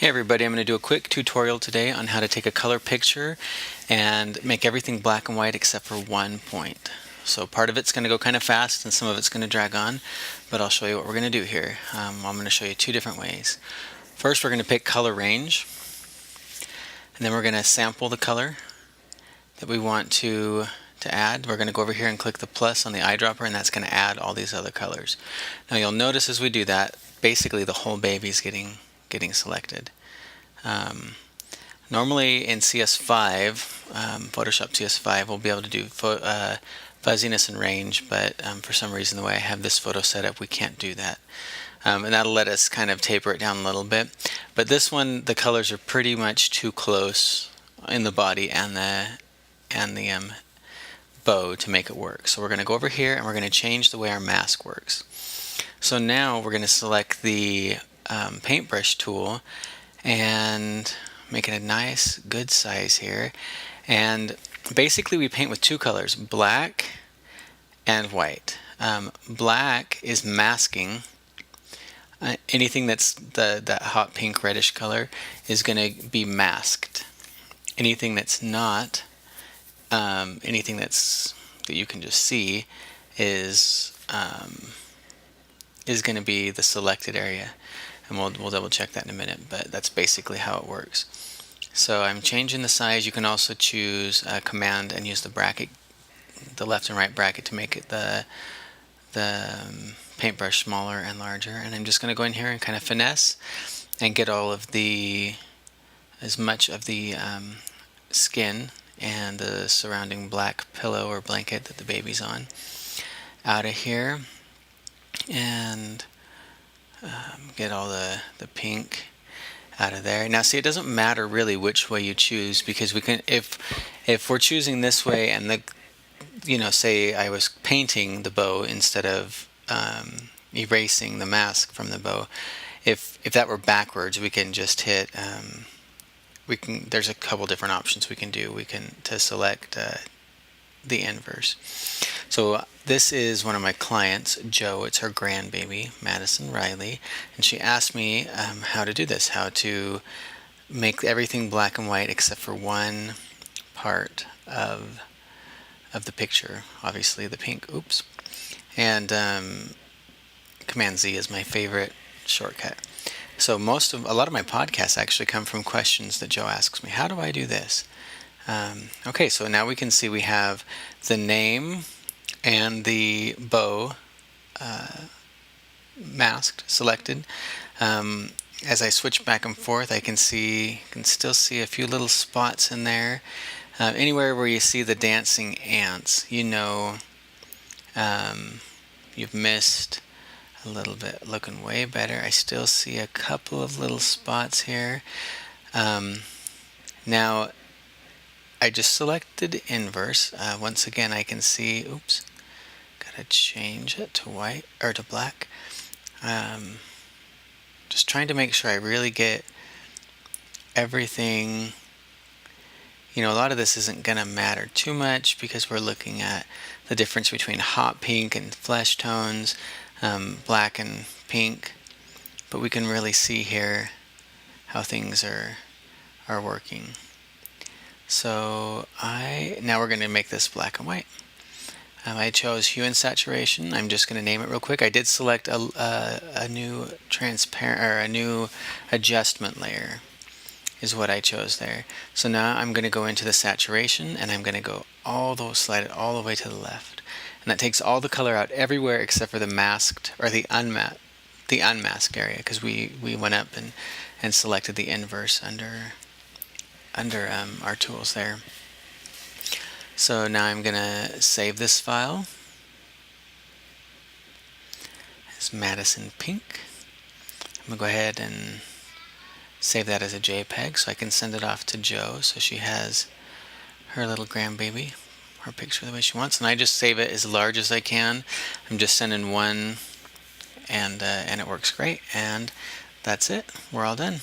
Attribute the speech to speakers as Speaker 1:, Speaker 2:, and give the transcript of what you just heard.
Speaker 1: Hey everybody, I'm going to do a quick tutorial today on how to take a color picture and make everything black and white except for one point. So part of it's going to go kind of fast and some of it's going to drag on, but I'll show you what we're going to do here. I'm going to show you two different ways. First, we're going to pick color range, and then we're going to sample the color that we want to add. We're going to go over here and click the plus on the eyedropper, and that's going to add all these other colors. Now you'll notice as we do that, basically the whole baby's getting selected. Normally in CS5, Photoshop CS5, we'll be able to do fuzziness and range, but for some reason the way I have this photo set up, we can't do that. And that'll let us kind of taper it down a little bit. But this one, the colors are pretty much too close in the body and the bow to make it work. So we're going to go over here and we're going to change the way our mask works. So now we're going to select the paintbrush tool and make it a nice good size here, and basically we paint with two colors, black and white. Black is masking. Anything that's that hot pink reddish color is going to be masked. Anything that's not, anything that you can just see is going to be the selected area. And we'll double check that in a minute, but that's basically how it works. So I'm changing the size. You can also choose command and use the bracket, the left and right bracket, to make it the paintbrush smaller and larger. And I'm just going to go in here and kind of finesse and get all of as much of the skin and the surrounding black pillow or blanket that the baby's on out of here, and get all the pink out of there. Now see, it doesn't matter really which way you choose, because we can, if we're choosing this way and say I was painting the bow instead of erasing the mask from the bow, if that were backwards, we can just hit there's a couple different options we can do. We can select the inverse. So this is one of my clients, Joe. It's her grandbaby, Madison Riley, and she asked me how to do this, how to make everything black and white except for one part of the picture, obviously the pink. Oops. And Command Z is my favorite shortcut. So a lot of my podcasts actually come from questions that Joe asks me. How do I do this? Okay, so now we can see we have the name and the bow masked, selected. As I switch back and forth, I can still see a few little spots in there. Anywhere where you see the dancing ants, you've missed a little bit. Looking way better. I still see a couple of little spots here. Now I just selected inverse. Once again, I can see, oops, gotta change it to white or to black. Just trying to make sure I really get everything. A lot of this isn't gonna matter too much because we're looking at the difference between hot pink and flesh tones, black and pink, but we can really see here how things are working. So now we're going to make this black and white. I chose hue and saturation. I'm just going to name it real quick. I did select a new transparent, or a new adjustment layer is what I chose there. So now I'm going to go into the saturation, and I'm going to slide it all the way to the left. And that takes all the color out everywhere except for the masked, or the unmasked area, because we went up and selected the inverse under our tools there. So now I'm going to save this file as Madison Pink. I'm going to go ahead and save that as a JPEG so I can send it off to Joe so she has her little grandbaby, her picture the way she wants. And I just save it as large as I can. I'm just sending one, and it works great. And that's it. We're all done.